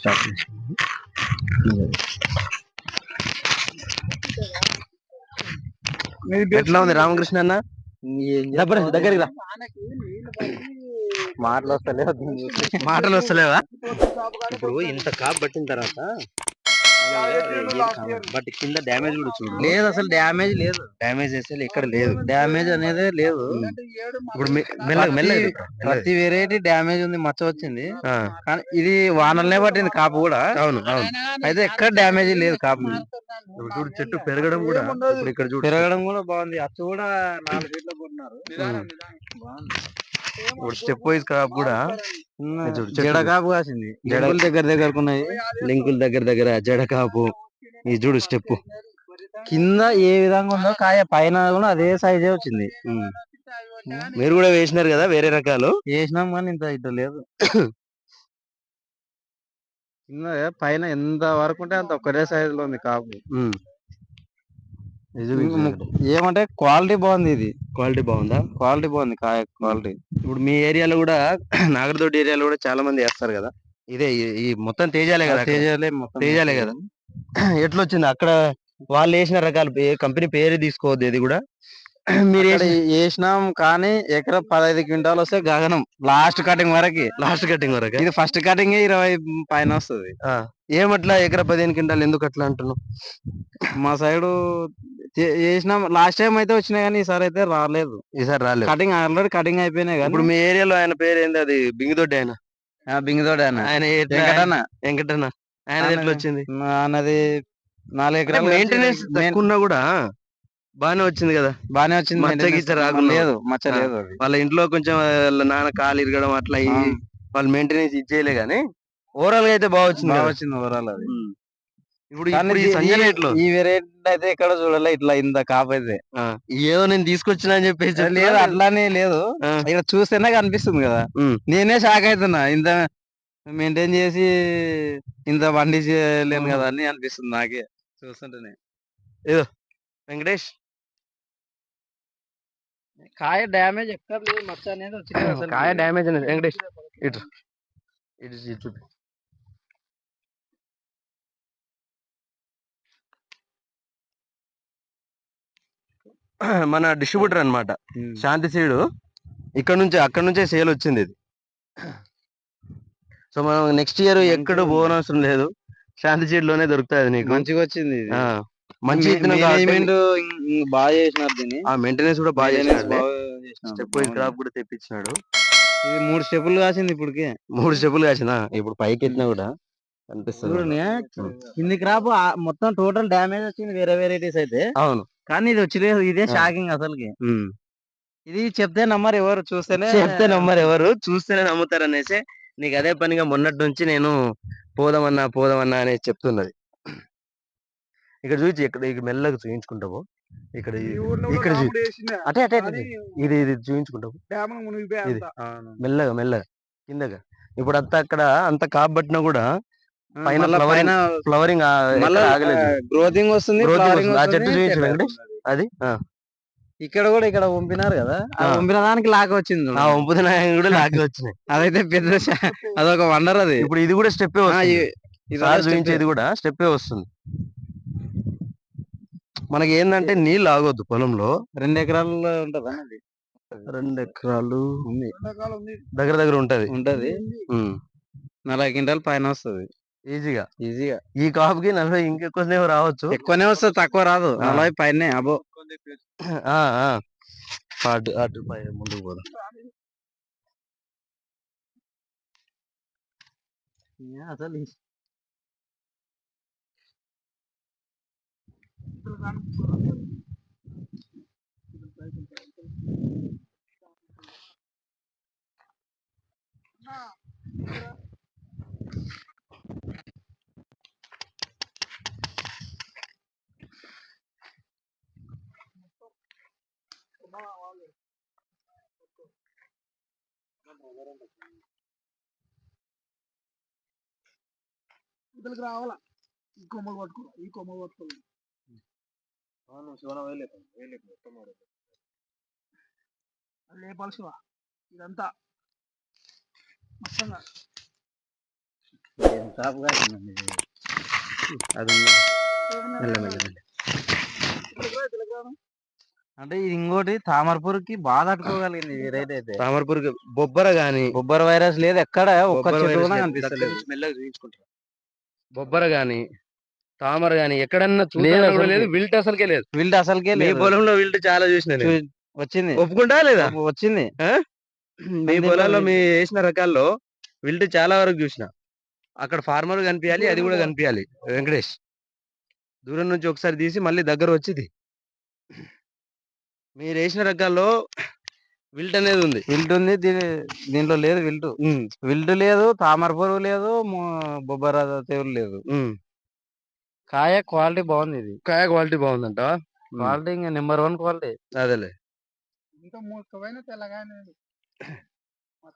Start చేసాను. ఎట్లా ఉంది రామకృష్ణ అన్న? దగ్గరికి రా. మాటలు వస్తలేవా? ఇప్పుడు ఇంత కాపు పట్టిన తర్వాత బట్ కింద డ్యామేజ్ కూడా చూడు. లేదు, అసలు డ్యామేజ్ లేదు. డ్యామేజ్ అసలు ఇక్కడ లేదు. డ్యామేజ్ అనేది లేదు. ఇప్పుడు మెల్లగా ప్రతి వెరైటీ డ్యామేజ్ ఉంది, మచ్చ వచ్చింది. కానీ ఇది వానలనే పట్టింది కాపు కూడా. అవును అవును. అయితే ఎక్కడ డ్యామేజ్ లేదు కాపు. ఇప్పుడు చూడు చెట్టు పెరగడం కూడా, ఇప్పుడు ఇక్కడ చూడు పెరగడం కూడా బాగుంది. అచ్చు కూడా 4 ఫీట్లు కొన్నారు. ఇప్పుడు స్టెప్ వైజ్ కాపు కూడా జడ కాపు కాసింది. లింకులు దగ్గరకున్నాయి. లింకులు దగ్గర జడ కాపు. ఇది చూడు స్టెప్ కింద ఏ విధంగా ఉందో కాయ పైన కూడా అదే సైజే వచ్చింది. మీరు కూడా వేసినారు కదా వేరే రకాలు? వేసినాం కానీ ఇంత ఇట్లా లేదు. కింద పైన ఎంత వరకు ఉంటే అంత ఒక్కటే సైజ్ లో ఉంది కాపు. ఏమంటే క్వాలిటీ బాగుంది. ఇది క్వాలిటీ బాగుందా? క్వాలిటీ బాగుంది, కాయ క్వాలిటీ. ఇప్పుడు మీ ఏరియాలో కూడా నాగరదొడ్డి ఏరియాలో కూడా చాలా మంది వేస్తారు కదా, ఇదే ఈ మొత్తం తేజాలే కదా? తేజాలే కదా. ఎట్లా వచ్చింది అక్కడ వాళ్ళు వేసిన రకాలు? కంపెనీ పేరు తీసుకోవద్దు. ఇది కూడా మీరు వేసినాం కానీ ఎకరా 15 క్వింటాలు వస్తే గగనం. లాస్ట్ కటింగ్ వరకు. ఇది ఫస్ట్ కటింగ్ 20 పైన వస్తుంది. ఏమట్లా ఎకరా 15 క్వింటాలు ఎందుకు అట్లా అంటున్నావు? మా సైడ్ వేసినాం. లాస్ట్ టైం అయితే వచ్చినాయి కానీ ఈసారి అయితే రాలేదు. కటింగ్ ఆల్రెడీ కటింగ్ అయిపోయినాయి. ఇప్పుడు మీ ఏరియాలో ఆయన పేరు ఏంది? అది బింగిదొడ్డి ఆయన. వెంకటన్న ఆయన ఎట్లా వచ్చింది? అన్నది 4 ఎకరాలు. మెయింటెనెన్స్ తక్కువ ఉన్నా కూడా బానే వచ్చింది కదా? బానే వచ్చింది. మచ్చ లేదు. వాళ్ళ ఇంట్లో కొంచెం నాన్న కాలు ఇరగడం అట్లా వాళ్ళు మెయింటెనెన్స్ ఇచ్చేయలే గానీ ఓవరాల్ గా అయితే బాగా వచ్చింది. ఓవరాల్ అది. ఇప్పుడు ఈ వెరైటీ అయితే ఎక్కడ చూడాలి ఇట్లా ఇంత కాపు అయితే. ఏదో నేను తీసుకొచ్చినా అని చెప్పేసి లేదు, అట్లానే లేదు. ఇక్కడ చూస్తేనే కనిపిస్తుంది కదా. నేనే షాక్ అవుతున్నా, ఇంత మెయింటైన్ చేసి ఇంత బండి చేయలేను కదా అని అనిపిస్తుంది నాకే చూస్తుంటేనే. ఏదో వెంకటేష్ కాయ డ్యామేజ్ ఎక్కడ లేదు, మచ్చ అనేది వచ్చింది. కాయ డ్యామేజ్ అనేది వెంకటేష్ ఇటు చూపి. మన డిస్ట్రిబ్యూటర్ అన్నమాట శాంతి సీడ్. అక్కడ నుంచే సేల్ వచ్చింది ఇది. సో మనం నెక్స్ట్ ఇయర్ ఎక్కడ పోనవసరం లేదు, శాంతి సీడ్ లోనే దొరుకుతుంది నీకు. మంచిగా వచ్చింది. మంచి బాగా చేసినారు దీన్ని. మెయింటెనెన్స్ కూడా బాగా చేసినాడు. స్టెప్ వైజ్ క్రాప్ కూడా తెప్పించినాడు. ఇది 3 స్టెప్పులు కాసింది. ఇప్పటికి 3 స్టెప్పులు కాసిందా? ఇప్పుడు పైకి ఎత్తినా కూడా కనిపిస్తుంది. కింది క్రాప్ మొత్తం టోటల్ డ్యామేజ్ వచ్చింది వేరే వెరైటీస్ అయితే. అవును, కానీ ఇది వచ్చలేదు. ఇదే షాకింగ్ అసలుకి. ఇది చెప్తే నమ్మరు ఎవరు, చూస్తేనే నమ్ముతారు అనేసి నీకు అదే పనిగా మొన్నటి నుంచి నేను పోదామన్నా అనేది చెప్తున్నది. ఇక్కడ చూసి ఇక్కడ మెల్లగా చూయించుకుంటావు. ఇక్కడ అటే ఇది చూయించుకుంటావు మెల్లగా కిందగా. ఇప్పుడు అక్కడ అంత కాబట్టినా కూడా పైన ఫ్లవరింగ్ గ్రోతింగ్ వస్తుంది. ఆ చెట్టు చూపించు వెంకటేష్. అది ఇక్కడ కూడా ఇక్కడ వంపినారు కదా, ఆ వంపిన దానికి లాగా వచ్చింది. ఆ వంపున కూడా లాగా వచ్చినాయి. అదైతే పెద్ద అదొక వండర్. అది ఇప్పుడు ఇది కూడా స్టెప్పే చూపించేది కూడా స్టెప్పే వస్తుంది. మనకి ఏంటంటే నీళ్ళు ఆగొద్దు పొలంలో. 2 ఎకరాలు ఉంటదా? 2 ఎకరాలు దగ్గర ఉంటది. 40 క్వింటాల్ పైన వస్తుంది ఈజీగా. ఈ కాపుకి 40 ఇంకెక్కువనే రావచ్చు. ఎక్కువనే వస్తుంది, తక్కువ రాదు. 40 పైన అబో. అటు ముందుకు పోదాం. అసలు రావాలా? ఈ కొమ్మలు పట్టుకోవాలి. లేపాలి శివ ఇదంతా మొత్తంగా. అది మెల్లమెల్ల. అంటే ఇది ఇంకోటి తామరపూర్కి బాగా తట్టుకోగలిగింది ఈ రైతు అయితే. తామరపూర్కి బొబ్బర గాని, బొబ్బర వైరస్ లేదు ఎక్కడ ఒక్క బొబ్బర చెట్టు వైరస్ కూడా లేదు. కనిపిస్తలేదు. మెల్లగా చూయించుకుంటారు. బొబ్బర గాని, తామర గాని ఎక్కడన్నా లేదు చూడడానికి కూడా అసలుకి. లేదు. విల్ట్ అసలుకే లేదు. విల్ట్ అసలుకే మీ లేదు. పొలంలో విల్ట్ చాలా చూసిన నేను. వచ్చింది ఒప్పుకుంటా లేదా? వచ్చింది. మీ అందులో పొలాల్లో మీ విల్ట్. వేసిన రకాల్లో విల్ట్ చాలా వరకు చూసిన. అక్కడ ఫార్మర్ కనిపించాలి, అది కూడా కనిపించాలి. వెంకటేష్ దూరం నుంచి ఒకసారి తీసి మళ్ళీ దగ్గర వచ్చింది. మీరు వేసిన రకాల్లో విల్ట్ అనేది ఉంది. విల్ట్ ఉంది దీంట్లో లేదు విల్ట్. విల్ట్ లేదు, తామర పురుగు లేదు, బొబ్బర తెగులు లేదు. కాయ క్వాలిటీ బాగుంది. ఇది కాయ క్వాలిటీ బాగుందంట. క్వాలిటీ ఇంకా నెంబర్ 1 క్వాలిటీ. అదేలే. ఇంకా మూసుకోపోయినా తెల్లగానే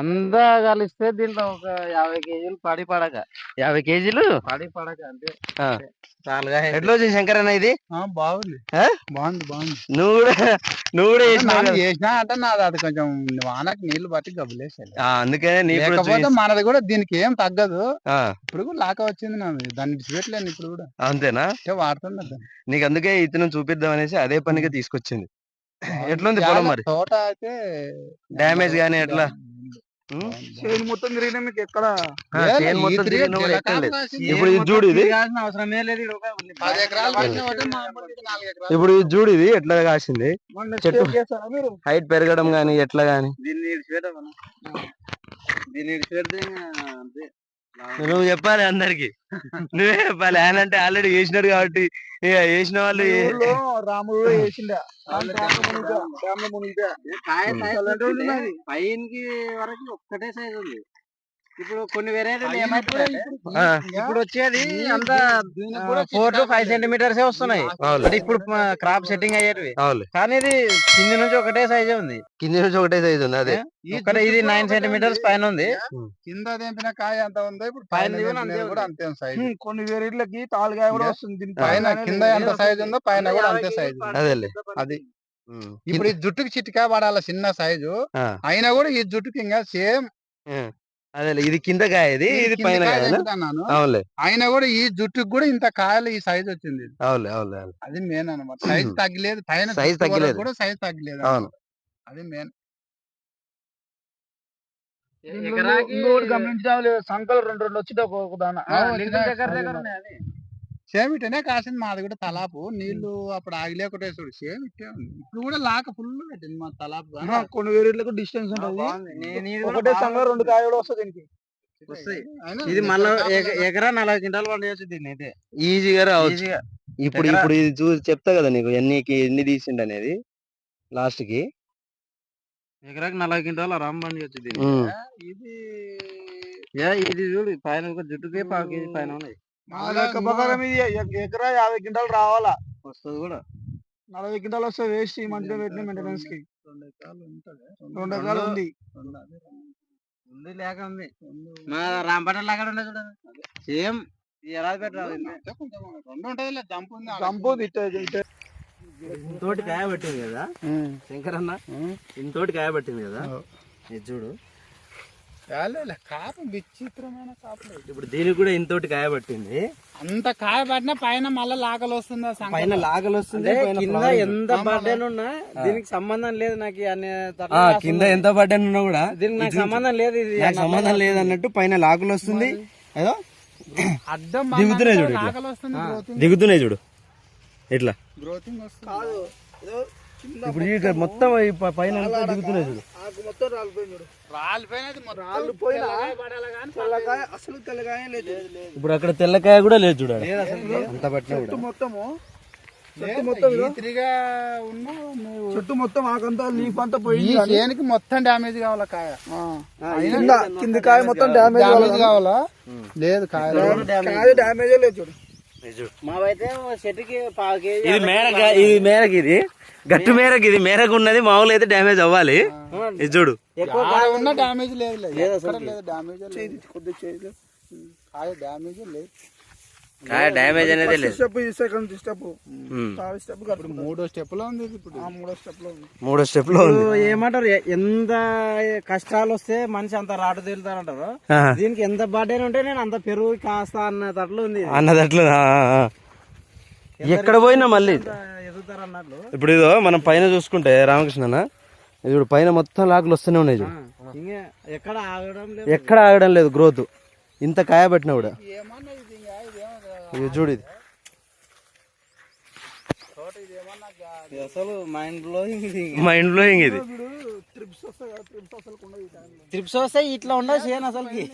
అంతా కలిస్తే దీంట్లో ఒక 50 కేజీలు పడి పడక 50 కేజీలు పడి పడక అంతే. ఆ. చాలుగా ఎట్లా వచ్చింది శంకర్ అన్న ఇది? బాగుంది. ఆ? బాగుంది. నువ్వు కూడా వేసినావు కదా? చేసినా అంటే నాది అది కొంచెం వానకి నీళ్లు బట్టి గబ్బులేసాయి. అందుకనే నీ కూడా లేకపోతే మనది కూడా దీనికి ఏం తగ్గదు. ఆ, ఇప్పుడు కూడా లాక వచ్చింది నాది, దాన్ని విడిచిపెట్టలేను ఇప్పుడు కూడా. అంతేనా? వాడుతున్నా దాన్ని. నీకు అందుకే ఇతను చూపిద్దాం అనేసి అదే పనిగా తీసుకొచ్చింది. ఎట్లుంది పొలం మరి? తోట అయితే డ్యామేజ్ గానీ ఎట్లా? చేను మొత్తం తిరిగినా మీకు ఎక్కడ చేను మొత్తం తిరిగినా కూడా ఎక్కడ లేదు. ఇప్పుడు ఇది చూడు, ఇది అవసరమే లేదు. 10 ఎకరాలు పెట్టినా ఒకటే మామూలుగా 4 ఎకరాలు. ఇప్పుడు ఇది చూడు, ఇది ఎట్లా కాసింది. చెట్టు హైట్ పెరగడం గానీ ఎట్లా గానీ. దీన్ని ఇడిచిపెడితే అంతే. నువ్వు చెప్పాలి అందరికి, నువ్వే చెప్పాలి. ఆయన అంటే ఆల్రెడీ వేసినాడు కాబట్టి ఇక వేసిన వాళ్ళు రాముడు వేసిండే పైనకి వరకు ఒక్కటే సైజ్ ఉంది. ఇప్పుడు కొన్ని వెరైటీలు ఏమైపోయాయి, ఇప్పుడు వచ్చేది అంతా 4 to 5 సెంటీమీటర్స్ వస్తున్నాయి. అంటే ఇప్పుడు క్రాప్ సెట్టింగ్ అయ్యేటివి. కానీ ఇది కింది నుంచి ఒకటే సైజే ఉంది. కింది నుంచి ఒకటే సైజ్ ఉంది. అదే ఇది 9 సెంటీమీటర్స్ పైన ఉంది. కింద తెంపిన కాయ అంత ఉంది, ఇప్పుడు పైన కూడా అంతే సైజ్. కొన్ని వెరైటీలకి తాలుగాయ కూడా వస్తుంది. పైన కింద ఎంత సైజ్ ఉందో పైన కూడా అంతే సైజ్. అదేలే. అది ఇప్పుడు ఈ జుట్టుకి చిట్కా పడాల చిన్న సైజు అయినా కూడా ఈ జుట్టుకి ఇంకా సేమ్. అదే ఇది కింద కాయ, ఇది పైన కాయ. అవునులే. అయినా కూడా ఈ జుట్టుకు కూడా ఇంత కాయలు ఈ సైజ్ వచ్చింది. అవునులే. అది మెయిన్ అనమాట. సైజ్ తగ్గలేదు, పైన సైజ్ తగ్గలేదు కూడా సైజ్ తగ్గలేదు. అవును, అది మెయిన్. గమనించాలి. సంకలు 2 వచ్చి సేమ్ ఇటనే కాసింది మాది కూడా. తలాపు నీళ్లు అప్పుడు ఆగిలేకుంటే చూడు, సేమ్ ఇట్టే ఉంది. ఇప్పుడు కూడా లాక ఫుల్ పెట్టింది మా తలాపు. కొన్ని వేరేలకు డిస్టెన్స్ ఉంటుంది. ఒకటే సంఘం 2 కాయలు వస్తుంది దీనికి. ఇది మళ్ళీ ఎకరా 40 క్వింటాలు పండించచ్చు దీన్ని అయితే ఈజీగా రావచ్చు. ఇప్పుడు ఇది చూసి చెప్తా కదా నీకు ఎన్ని తీసిండు అనేది. లాస్ట్ కి ఎకరాకి 40 క్వింటాలు ఆరాం పండించచ్చు దీన్ని. ఇది చూడు, పైన ఒక జుట్టుకే 1/2 కేజీ పైన ఉన్నాయి. ఎకరా 50 క్వింటాలు రావాలా వస్తుంది కూడా. 40 క్వింటాలు వస్తే వేస్ట్. ఈ మంచిగా పెట్టిన మెయింటెనెన్స్ కి 2 ఎకరాలు ఉంది. లేక ఉంది మా రాంపేట లాగా ఉండే చూడ. సేమ్ ఎలా పెట్టాలి. 2 ఉంటది. దంపు ఇంతోటి కాయ పట్టింది కదా శంకర్ అన్న, ఇంతోటి కాయ పట్టింది కదా. ఇది చూడు, కాపు విచిత్రమైన కాపులు. ఇప్పుడు దీనికి కూడా ఇంతోటి కాయ పట్టింది. అంత కాయ పట్టినా పైన మళ్ళీ లాకలు వస్తుంది. పైన లాగలు వస్తుంది. కింద ఎంత బర్డెన్ ఉన్నా దీనికి సంబంధం లేదు నాకు. కింద ఎంత బర్డెన్ ఉన్నా కూడా దీనికి నాకు సంబంధం లేదు. ఇది సంబంధం లేదు అన్నట్టు పైన లాకులు వస్తుంది. ఏదో అడ్డం దిగుతున్నాయి చూడు, లాకలు వస్తుంది. దిగుతున్నాయి చూడు ఇట్లా. గ్రోతింగ్ వస్తుంది. ఇప్పుడు ఇక్కడ మొత్తం పైన దిగుతున్నాయి చూడు. మొత్తం అసలు తెల్లగాయ లేదు. ఇప్పుడు అక్కడ తెల్లకాయ కూడా లేదు చూడ. అంత పట్టిన కూడా చుట్టూ మొత్తం ఆకంతా లీఫ్ అంతా పోయి చేనికి మొత్తం డ్యామేజ్ కావాలా కాయ. కింద కాయ మొత్తం డ్యామేజ్ కావాలా. లేదు కాయ డ్యామేజ్ లేదు చూడు. మావైతే చెట్టుకి 1/2 కేజీ. ఇది మేరకు ఇది గట్టు మేరకు. ఇది మేరకు ఉన్నది. మామూలు అయితే డ్యామేజ్ అవ్వాలి. ఇది చూడు, ఉన్న డ్యామేజ్ లేదు. డ్యామేజ్ లేదు. కొద్దిగా కాయ డ్యామేజ్ లేదు. కాయ డ్యామేజ్ అనేది లేదు. స్టెప్ ఈ సెకండ్ స్టెప్ స్టెప్ మూడో స్టెప్ లో ఉంది. ఇప్పుడు మూడో స్టెప్ లో ఉంది. ఏమంటారు, ఎంత కష్టాలు వస్తే మనిషి అంత రాటు తేలుతారంటారు. దీనికి ఎంత బర్డెన్ ఉంటే నేను అంత పెరుగు కాస్తా అన్నట్లు ఉంది. ఎక్కడ పోయినా మళ్ళీ ఎదుగుతారు అన్నట్లు. ఇప్పుడు ఇదో మనం పైన చూసుకుంటే రామకృష్ణ ఇప్పుడు పైన మొత్తం లాకులు వస్తూనే ఉన్నాయి చూడు. ఎక్కడ ఆగడం లేదు గ్రోత్. ఇంత కాయ పట్టినా కూడా చూడు ఇది అసలు మైండ్ బ్లోయింగ్ ఇది. ట్రిప్స్ వస్తాయి ఇట్లా ఉండదు చేయను అసలుకి.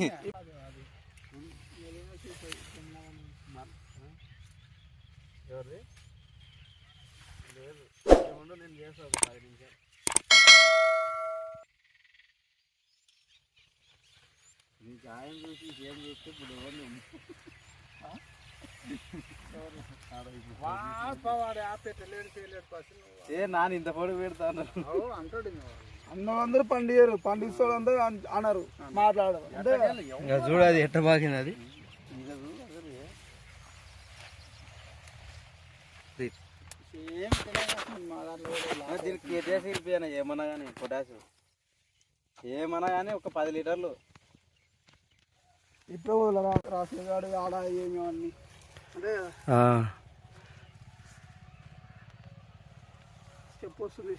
నాన్న ఇంత పొడి పెడతాను అందరూ పండియరు, పండిస్తారు అందరూ అన్నారు మాట్లాడరు. చూడు అది ఎట్ట బాగింది అది. దీనికి కేటీఎస్ ఇరిపోయాను ఏమన్నా కానీ పొటాష్ ఏమన్నా కానీ ఒక 10 లీటర్లు ఇప్పుడు రాసేగాడు ఆడ ఏమి అన్ని అంటే చెప్పొస్తుంది.